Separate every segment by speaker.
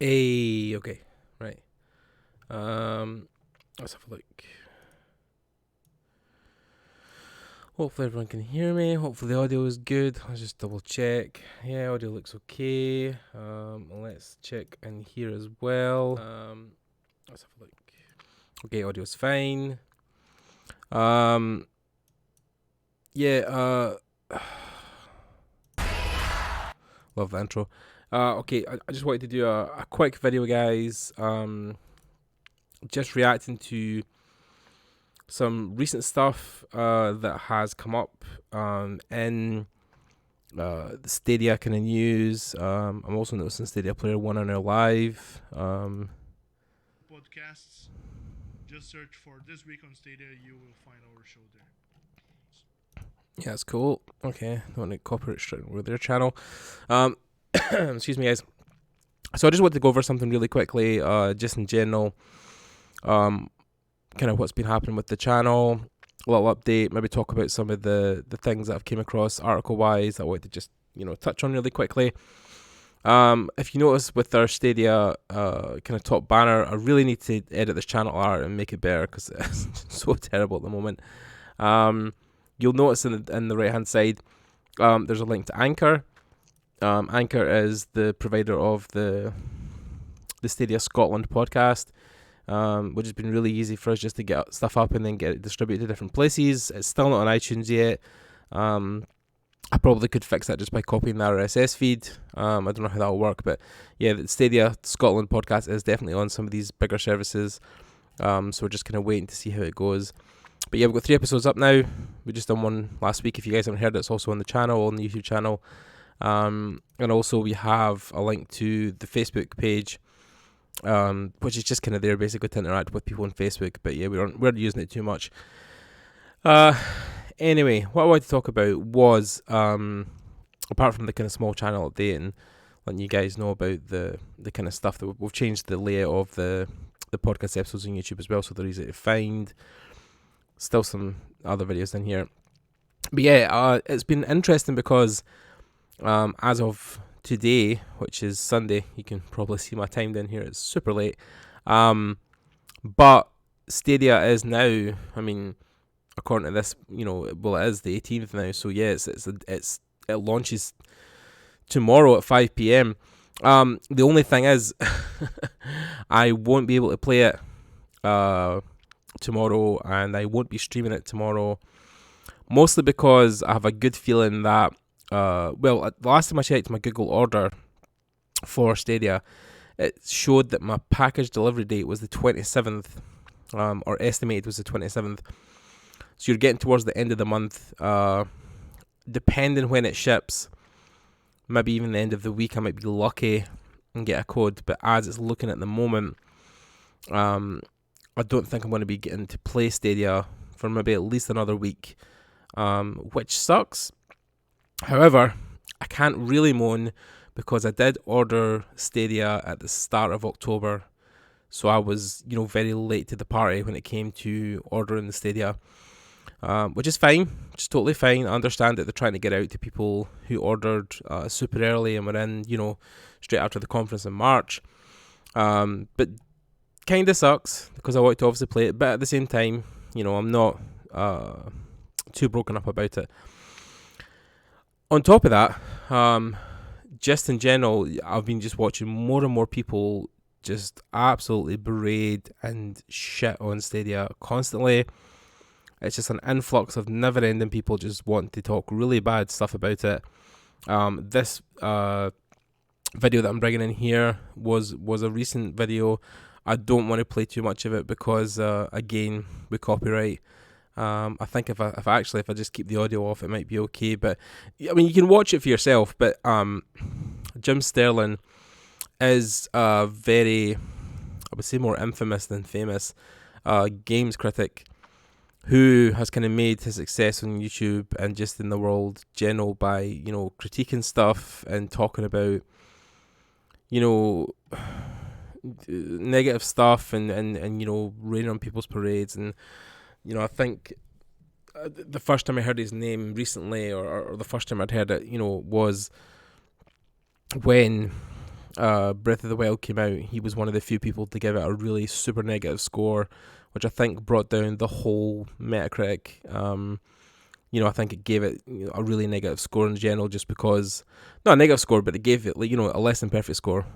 Speaker 1: Hey, okay, right. Let's have a look. Hopefully everyone can hear me. Hopefully the audio is good. Let's just double check. Yeah, audio looks okay. Let's check in here as well. Let's have a look. Okay, audio's fine. Yeah. Love the intro. Okay, I just wanted to do a quick video, guys. Just reacting to some recent stuff that has come up in the Stadia kind of news. I'm also noticing Stadia Player One on our live.
Speaker 2: Podcasts. Just search for This Week on Stadia. You will find our show there.
Speaker 1: Yeah, that's cool. Okay, don't want to copyright strike with their channel. Excuse me, guys. So I just want to go over something really quickly, just in general. Kind of what's been happening with the channel, a little update, maybe talk about some of the things that I've came across article wise that I want to just touch on really quickly. If you notice with our Stadia kind of top banner, I really need to edit this channel art and make it better because it's so terrible at the moment. You'll notice in the right hand side, there's a link to Anchor. Anchor is the provider of the Stadia Scotland podcast. Which has been really easy for us just to get stuff up and then get it distributed to different places. It's still not on iTunes yet. I probably could fix that just by copying the RSS feed. I don't know how that'll work, but yeah, the Stadia Scotland podcast is definitely on some of these bigger services. So we're just kind of waiting to see how it goes. But yeah, we've got 3 episodes up now. We just done one last week. If you guys haven't heard it, it's also on the channel, on the YouTube channel. And also we have a link to the Facebook page, which is just kind of there basically to interact with people on Facebook. But yeah, we weren't using it too much. Anyway, what I wanted to talk about was, apart from the kind of small channel update and letting you guys know about the kind of stuff that we've changed the layout of the podcast episodes on YouTube as well, so they're easy to find. Still some other videos in here. But yeah, it's been interesting because as of today, which is Sunday, you can probably see my time down here, it's super late. But Stadia is now, I mean, according to this, it is the 18th now, so yeah, it launches tomorrow at 5 p.m. The only thing is, I won't be able to play it tomorrow, and I won't be streaming it tomorrow, mostly because I have a good feeling that the last time I checked my Google order for Stadia, it showed that my package delivery date was the 27th, or estimated was the 27th. So you're getting towards the end of the month. Depending when it ships, maybe even the end of the week, I might be lucky and get a code. But as it's looking at the moment, I don't think I'm going to be getting to play Stadia for maybe at least another week, which sucks. However, I can't really moan because I did order Stadia at the start of October, so I was, very late to the party when it came to ordering the Stadia, which is fine, just totally fine. I understand that they're trying to get out to people who ordered super early and were in, straight after the conference in March, but kind of sucks because I want to obviously play it, but at the same time, I'm not too broken up about it. On top of that, just in general, I've been just watching more and more people just absolutely berate and shit on Stadia constantly. It's just an influx of never-ending people just wanting to talk really bad stuff about it. This video that I'm bringing in here was a recent video. I don't want to play too much of it because, again, with copyright. I think if I just keep the audio off, it might be okay. But I mean, you can watch it for yourself. But Jim Sterling is a very, I would say, more infamous than famous games critic who has kind of made his success on YouTube and just in the world general by critiquing stuff and talking about negative stuff and raining on people's parades. And I think the first time I heard his name recently, or the first time I'd heard it, was when Breath of the Wild came out, he was one of the few people to give it a really super negative score, which I think brought down the whole Metacritic. I think it gave it a really negative score in general, just because, not a negative score, but it gave it a less than perfect score.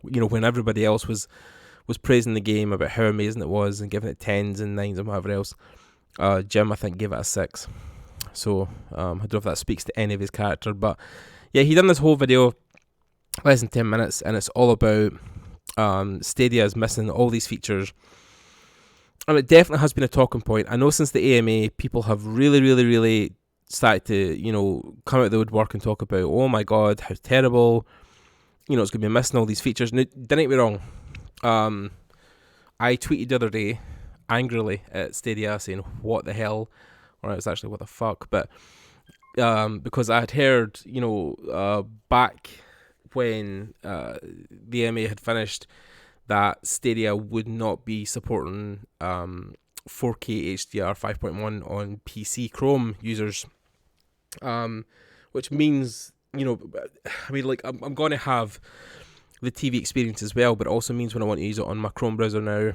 Speaker 1: When everybody else was praising the game about how amazing it was and giving it 10s and 9s and whatever else, Jim, I think, gave it a 6. So I don't know if that speaks to any of his character, but yeah, he done this whole video, less than 10 minutes, and it's all about Stadia is missing all these features. And it definitely has been a talking point. I know since the AMA, people have really, really, really started to, come out of the woodwork and talk about, oh my god, how terrible, it's going to be missing all these features. Now, don't get me wrong, I tweeted the other day angrily at Stadia saying, what the hell, or it was actually what the fuck, but because I had heard, back when the AMA had finished, that Stadia would not be supporting 4K HDR 5.1 on PC Chrome users, which means, I'm going to have the TV experience as well, but it also means when I want to use it on my Chrome browser now,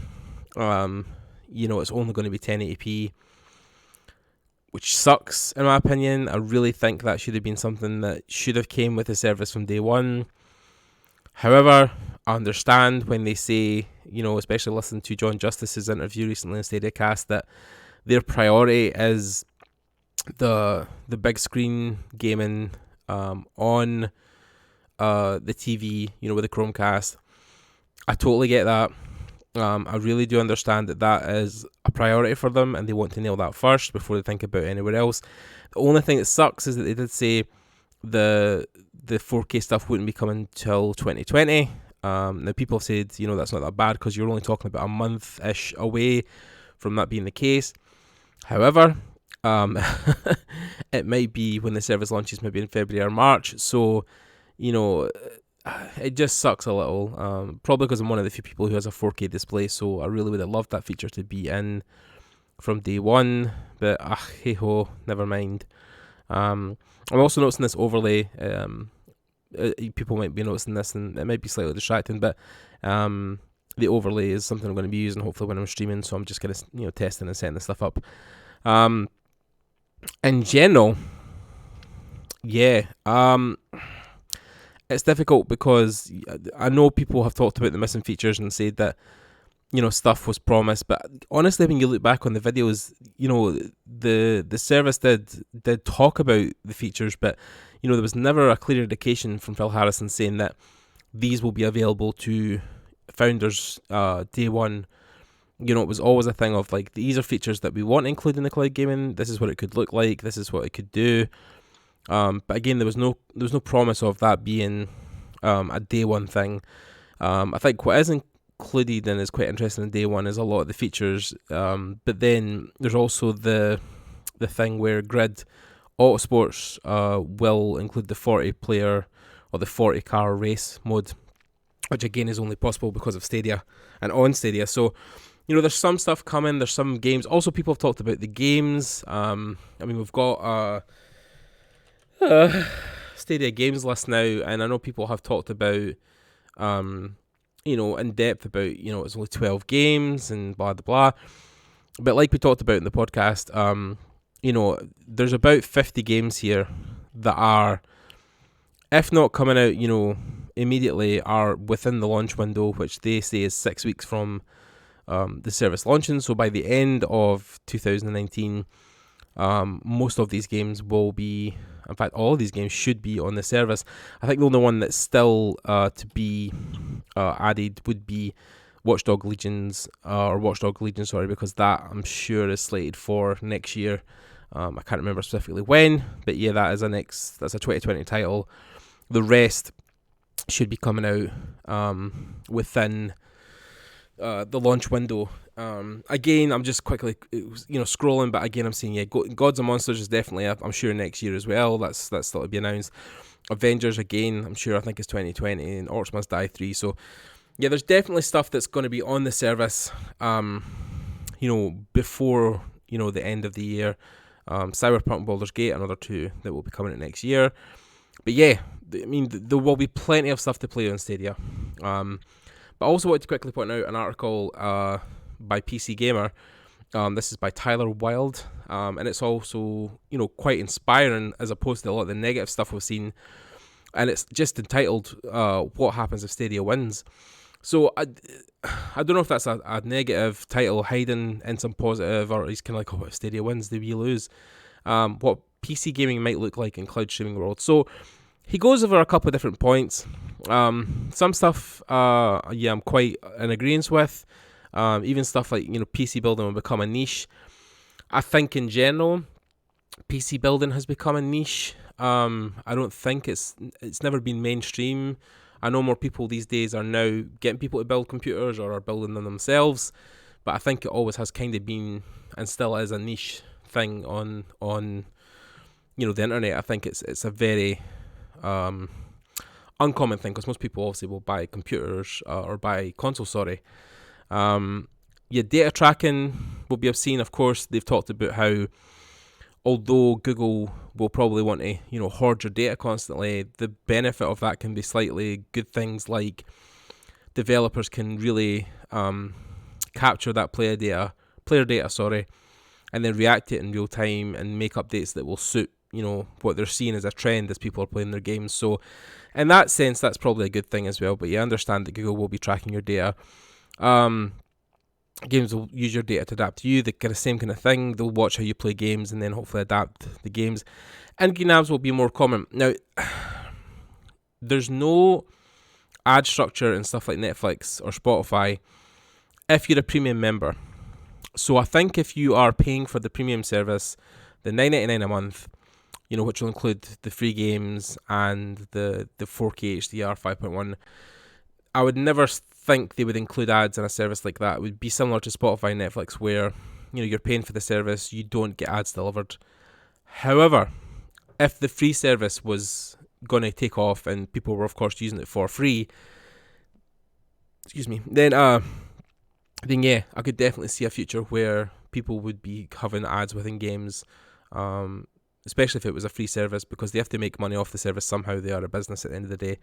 Speaker 1: it's only going to be 1080p, which sucks in my opinion. I really think that should have been something that should have came with the service from day one. However, I understand when they say, especially listening to John Justice's interview recently in Stadia Cast, that their priority is the big screen gaming on the TV, with the Chromecast. I totally get that. I really do understand that is a priority for them, and they want to nail that first before they think about anywhere else. The only thing that sucks is that they did say the 4K stuff wouldn't be coming till 2020. Now people have said, that's not that bad because you're only talking about a month-ish away from that being the case. However, it might be when the service launches, maybe in February or March. So, it just sucks a little. Probably because I'm one of the few people who has a 4K display, so I really would have loved that feature to be in from day one. But hey ho, never mind. I'm also noticing this overlay. People might be noticing this, and it might be slightly distracting, but the overlay is something I'm going to be using hopefully when I'm streaming. So I'm just going to testing and setting this stuff up. In general, yeah, it's difficult because I know people have talked about the missing features and said that stuff was promised, but honestly, when you look back on the videos, the service did talk about the features, but there was never a clear indication from Phil Harrison saying that these will be available to founders day one. It was always a thing of like, these are features that we want to include in the cloud gaming. This is what it could look like. This is what it could do. But again, there was no promise of that being a day one thing. I think what is included and is quite interesting in day one is a lot of the features. But then there's also the thing where Grid Autosports will include the 40 player or the 40 car race mode, which again is only possible because of Stadia and on Stadia. So, there's some stuff coming. There's some games. Also, people have talked about the games. We've got Stadia games list now, and I know people have talked about, in depth about, it's only 12 games and blah, blah, blah. But like we talked about in the podcast, there's about 50 games here that are, if not coming out, immediately, are within the launch window, which they say is 6 weeks from the service launching. So by the end of 2019, most of these games will be, in fact, all of these games should be on the service. I think the only one that's still to be added would be Watch Dogs Legion, because that I'm sure is slated for next year. I can't remember specifically when, but yeah, that's a 2020 title. The rest should be coming out within the launch window. Again, I'm just quickly scrolling, but again, I'm seeing Gods and Monsters is definitely I'm sure next year as well. That's still to be announced. Avengers again, I'm sure, I think it's 2020, and Orcs Must Die 3. So yeah, there's definitely stuff that's going to be on the service before the end of the year. Cyberpunk, Baldur's Gate, another 2 that will be coming out next year. But yeah, I mean, there will be plenty of stuff to play on Stadia. But I also wanted to quickly point out an article by PC Gamer. This is by Tyler Wilde, and it's also, quite inspiring as opposed to a lot of the negative stuff we've seen. And it's just entitled, "What Happens If Stadia Wins." So I don't know if that's a negative title hiding in some positive, or he's kind of like, "Oh, if Stadia wins, do we lose?" What PC gaming might look like in cloud streaming world. So he goes over a couple of different points. Some stuff, I'm quite in agreement with. Even stuff like, PC building will become a niche. I think in general, PC building has become a niche. I don't think it's never been mainstream. I know more people these days are now getting people to build computers or are building them themselves, but I think it always has kind of been and still is a niche thing on the internet. I think it's a very uncommon thing because most people obviously will buy computers or buy consoles. Sorry. Data tracking will be obscene. Of course, they've talked about how, although Google will probably want to, hoard your data constantly, the benefit of that can be slightly good things like developers can really capture that player data, and then react to it in real time and make updates that will suit, what they're seeing as a trend as people are playing their games. So in that sense, that's probably a good thing as well. But you understand that Google will be tracking your data. Games will use your data to adapt to you, the kind of same kind of thing. They'll watch how you play games and then hopefully adapt the games. And green abs will be more common. Now, there's no ad structure and stuff like Netflix or Spotify if you're a premium member. So I think if you are paying for the premium service, the $9.99 a month, which will include the free games and the 4K HDR 5.1, I would never think they would include ads in a service like that. It would be similar to Spotify and Netflix where, you're paying for the service, you don't get ads delivered. However, if the free service was going to take off and people were of course using it for free, then yeah, I could definitely see a future where people would be having ads within games, especially if it was a free service, because they have to make money off the service somehow. They are a business at the end of the day.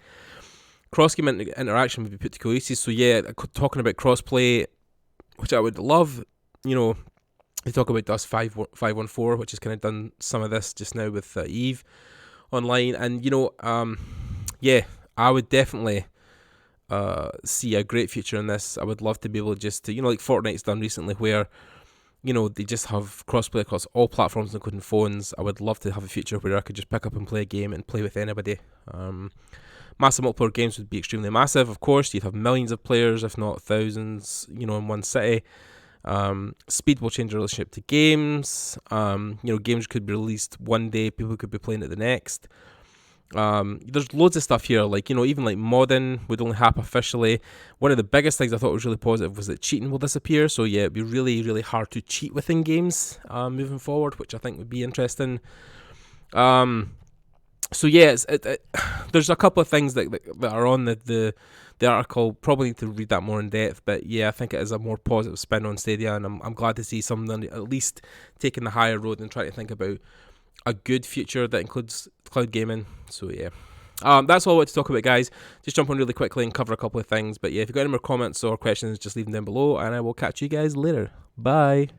Speaker 1: Cross-game interaction would be put to cohesive. So yeah, talking about cross-play, which I would love, they talk about Dust 514, which has kind of done some of this just now with Eve Online. And, I would definitely see a great future in this. I would love to be able just to, like Fortnite's done recently where, they just have crossplay across all platforms, including phones. I would love to have a future where I could just pick up and play a game and play with anybody. Massive multiplayer games would be extremely massive, of course. You'd have millions of players, if not thousands, in one city. Speed will change the relationship to games. Games could be released one day, people could be playing it the next. There's loads of stuff here, like, even like modding would only happen officially. One of the biggest things I thought was really positive was that cheating will disappear. So yeah, it'd be really, really hard to cheat within games moving forward, which I think would be interesting. So yeah, there's a couple of things that are on the article. Probably need to read that more in depth, but yeah, I think it is a more positive spin on Stadia, and I'm glad to see someone at least taking the higher road and trying to think about a good future that includes cloud gaming. So yeah, that's all I wanted to talk about, guys. Just jump on really quickly and cover a couple of things. But yeah, if you've got any more comments or questions, just leave them down below, and I will catch you guys later. Bye.